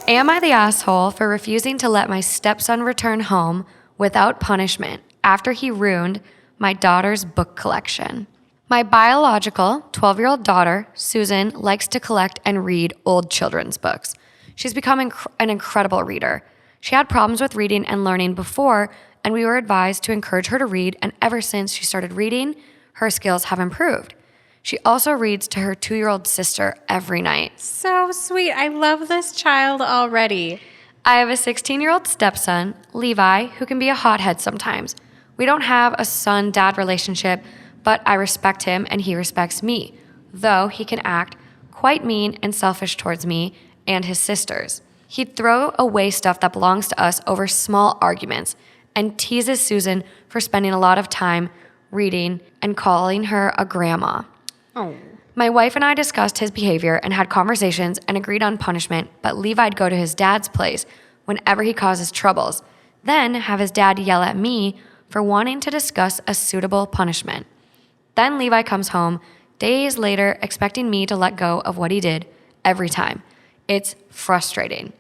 Am I the asshole for refusing to let my stepson return home without punishment after he ruined my daughter's book collection? My biological 12-year-old daughter, Susan, likes to collect and read old children's books. She's become an incredible reader. She had problems with reading and learning before, and we were advised to encourage her to read, and ever since she started reading, her skills have improved. She also reads to her 2-year-old sister every night. So sweet. I love this child already. I have a 16-year-old stepson, Levi, who can be a hothead sometimes. We don't have a son-dad relationship, but I respect him and he respects me, though he can act quite mean and selfish towards me and his sisters. He'd throw away stuff that belongs to us over small arguments and teases Susan for spending a lot of time reading and calling her a grandma. Oh. My wife and I discussed his behavior and had conversations and agreed on punishment, but Levi'd go to his dad's place whenever he causes troubles, then have his dad yell at me for wanting to discuss a suitable punishment. Then Levi comes home days later expecting me to let go of what he did every time. It's frustrating.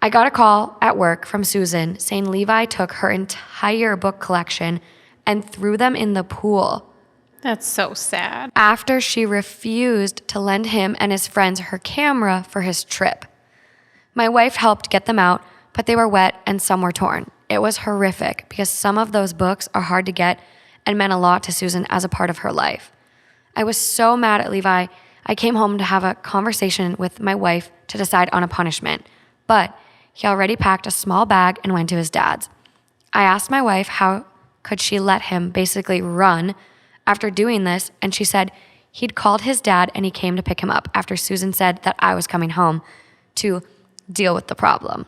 I got a call at work from Susan saying Levi took her entire book collection and threw them in the pool. That's so sad. After she refused to lend him and his friends her camera for his trip. My wife helped get them out, but they were wet and some were torn. It was horrific because some of those books are hard to get and meant a lot to Susan as a part of her life. I was so mad at Levi, I came home to have a conversation with my wife to decide on a punishment, but he already packed a small bag and went to his dad's. I asked my wife how could she let him basically run after doing this, and she said he'd called his dad and he came to pick him up after Susan said that I was coming home to deal with the problem.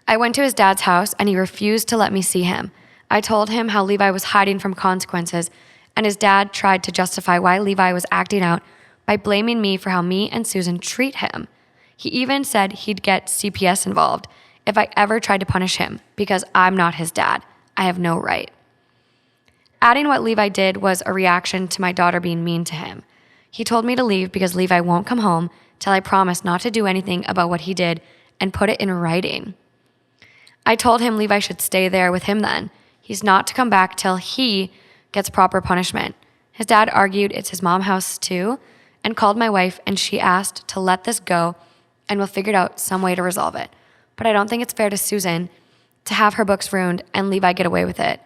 I went to his dad's house and he refused to let me see him. I told him how Levi was hiding from consequences, and his dad tried to justify why Levi was acting out by blaming me for how me and Susan treat him. He even said he'd get CPS involved if I ever tried to punish him because I'm not his dad. I have no right. Adding what Levi did was a reaction to my daughter being mean to him. He told me to leave because Levi won't come home till I promise not to do anything about what he did and put it in writing. I told him Levi should stay there with him then. He's not to come back till he gets proper punishment. His dad argued it's his mom's house too and called my wife, and she asked to let this go and we'll figure out some way to resolve it. But I don't think it's fair to Susan to have her books ruined and Levi get away with it.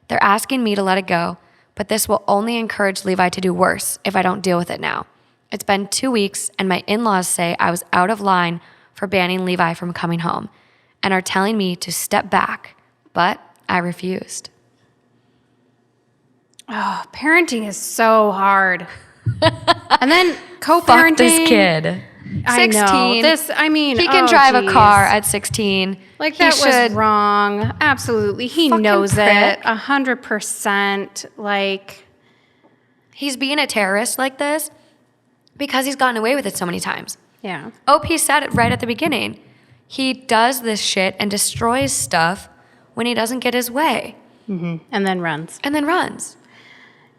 They're asking me to let it go, but this will only encourage Levi to do worse if I don't deal with it now. It's been 2 weeks and my in-laws say I was out of line for banning Levi from coming home and are telling me to step back, but I refused. Oh, parenting is so hard. And then co-parenting. Fuck this kid. 16. I know. He can drive a car at 16. Like, that was wrong. Absolutely. He knows it. 100%. Like, he's being a terrorist like this because he's gotten away with it so many times. yeah. OP said it right at the beginning. He does this shit and destroys stuff when he doesn't get his way. Mm-hmm. And then runs.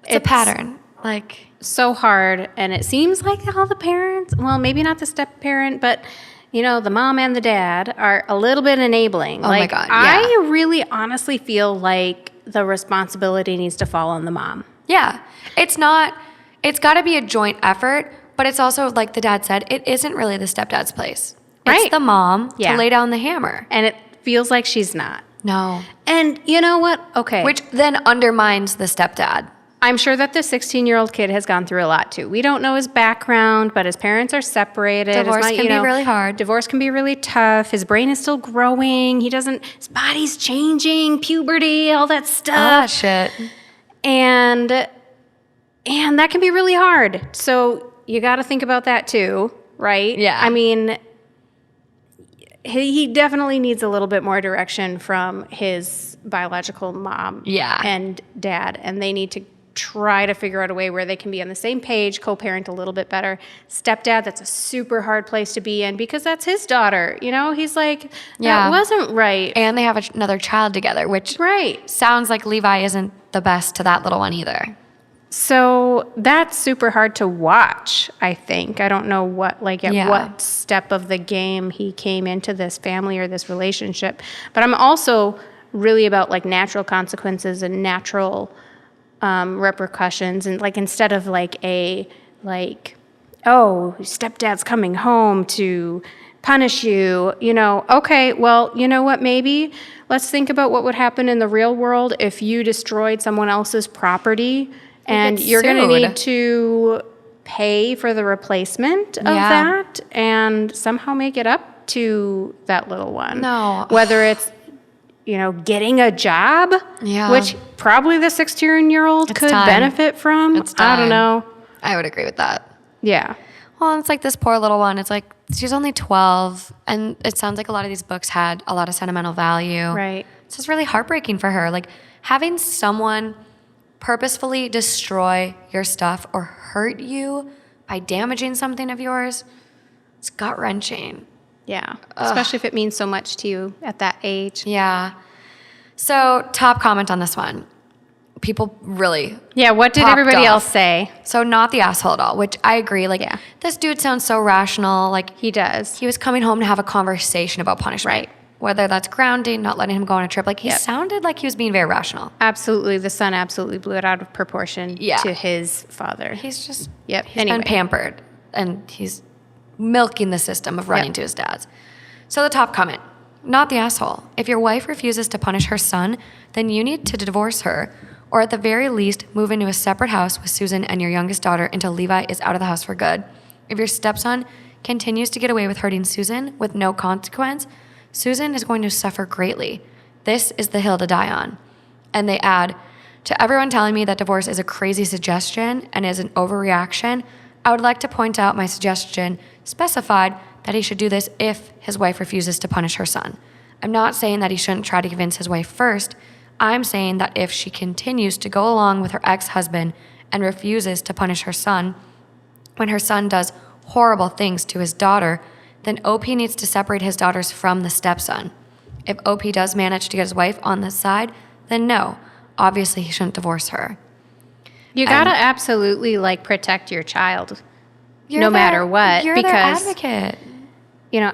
It's a pattern. Like, so hard. And it seems like all the parents, well, maybe not the step parent, but the mom and the dad are a little bit enabling. Oh my God, yeah. I really honestly feel like the responsibility needs to fall on the mom. yeah, it's got to be a joint effort, but it's also, like the dad said, it isn't really the stepdad's place. Right. It's the mom Yeah. to lay down the hammer. And it feels like she's not. No. And you know what? Okay. Which then undermines the stepdad. I'm sure that the 16-year-old kid has gone through a lot too. We don't know his background, but his parents are separated. Divorce can be really hard. Divorce can be really tough. His brain is still growing. His body's changing, puberty, all that stuff. Ah, shit. And that can be really hard. So you got to think about that too, right? Yeah. I mean, he definitely needs a little bit more direction from his biological mom and dad, and they need to try to figure out a way where they can be on the same page, co-parent a little bit better. Stepdad, that's a super hard place to be in because that's his daughter. He's like, that wasn't right. And they have another child together, which sounds like Levi isn't the best to that little one either. So that's super hard to watch, I think. I don't know what step of the game he came into this family or this relationship. But I'm also really about like natural consequences and natural repercussions. And like instead of like oh, stepdad's coming home to punish you, okay, well, you know what, maybe let's think about what would happen in the real world if you destroyed someone else's property. And you're going to need to pay for the replacement of that and somehow make it up to that little one. No. Whether it's, getting a job, which probably the 16-year-old could benefit from. I don't know. I would agree with that. Yeah. Well, it's like this poor little one. It's like she's only 12, and it sounds like a lot of these books had a lot of sentimental value. Right. It's just really heartbreaking for her. Like having someone purposefully destroy your stuff or hurt you by damaging something of yours, it's gut-wrenching. Yeah, especially if it means so much to you at that age. Yeah. So top comment on this one. People really what did everybody else say? So not the asshole at all, which I agree. Like, this dude sounds so rational. Like, he does. He was coming home to have a conversation about punishment. Right. Whether that's grounding, not letting him go on a trip. Like, he sounded like he was being very rational. Absolutely. The son absolutely blew it out of proportion to his father. He's just, he's been pampered. And he's milking the system of running to his dad's. So the top comment, not the asshole. If your wife refuses to punish her son, then you need to divorce her. Or at the very least, move into a separate house with Susan and your youngest daughter until Levi is out of the house for good. If your stepson continues to get away with hurting Susan with no consequence, Susan is going to suffer greatly. This is the hill to die on. And they add, to everyone telling me that divorce is a crazy suggestion and is an overreaction, I would like to point out my suggestion specified that he should do this if his wife refuses to punish her son. I'm not saying that he shouldn't try to convince his wife first. I'm saying that if she continues to go along with her ex-husband and refuses to punish her son, when her son does horrible things to his daughter, then OP needs to separate his daughters from the stepson. If OP does manage to get his wife on this side, then no, obviously he shouldn't divorce her. You gotta absolutely protect your child, no matter what. You're their advocate.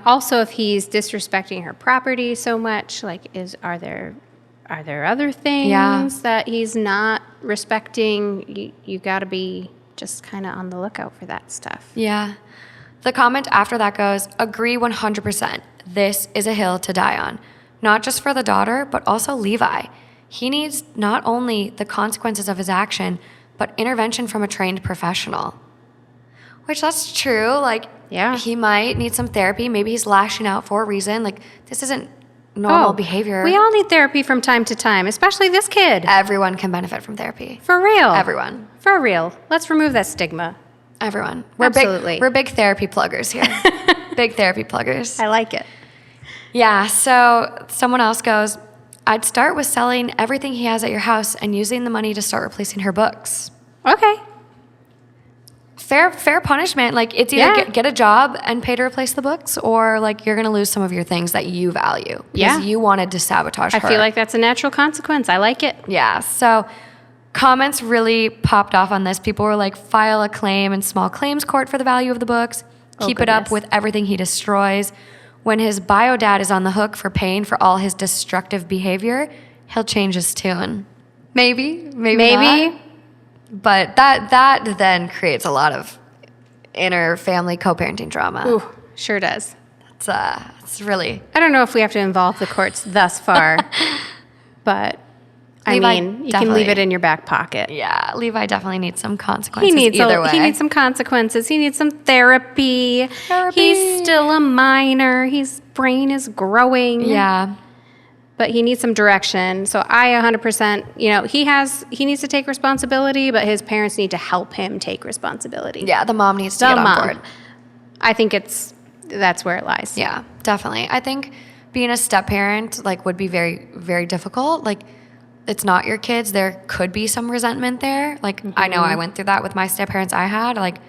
Also if he's disrespecting her property so much, are there other things that he's not respecting? You gotta be just kind of on the lookout for that stuff. Yeah. The comment after that goes, agree 100%. This is a hill to die on. Not just for the daughter, but also Levi. He needs not only the consequences of his action, but intervention from a trained professional. Which that's true. He might need some therapy. Maybe he's lashing out for a reason. This isn't normal behavior. We all need therapy from time to time, especially this kid. Everyone can benefit from therapy. For real. Everyone. For real. Let's remove that stigma. Everyone. Absolutely. We're big therapy pluggers here. Big therapy pluggers. I like it. Yeah, so someone else goes, I'd start with selling everything he has at your house and using the money to start replacing her books. Okay. Fair punishment. It's either get a job and pay to replace the books, or you're going to lose some of your things that you value because you wanted to sabotage her. I feel like that's a natural consequence. I like it. Yeah, so comments really popped off on this. People were like, file a claim in small claims court for the value of the books. Keep it up with everything he destroys. When his bio dad is on the hook for paying for all his destructive behavior, he'll change his tune. Maybe not. But that then creates a lot of inner family co-parenting drama. Ooh, sure does. It's really... I don't know if we have to involve the courts thus far, but... you can leave it in your back pocket. Yeah, Levi definitely needs some consequences either way. He needs some consequences. He needs some therapy. He's still a minor. His brain is growing. Yeah. But he needs some direction. So I 100%, he needs to take responsibility, but his parents need to help him take responsibility. Yeah, the mom needs to get on board. I think that's where it lies. Yeah, definitely. I think being a step-parent, would be very, very difficult. It's not your kids. There could be some resentment there. I know I went through that with my step-parents I had.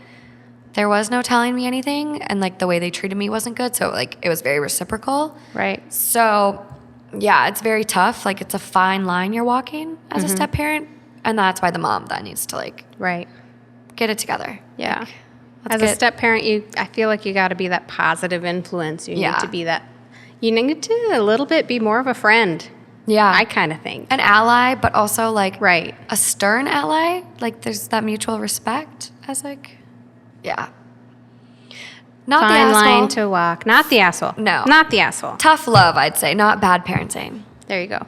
There was no telling me anything, and, the way they treated me wasn't good. So, it was very reciprocal. Right. So, yeah, it's very tough. It's a fine line you're walking as a step-parent. And that's why the mom then needs to like Right. get it together. Yeah. Like, as a step parent, I feel like you got to be that positive influence. You need to be that. You need to a little bit be more of a friend. Yeah. I kind of think. An ally, but also like right. a stern ally. Like there's that mutual respect as like, yeah. Not Fine the asshole. line to walk. Not the asshole. No. Not the asshole. Tough love, I'd say, not bad parenting. There you go.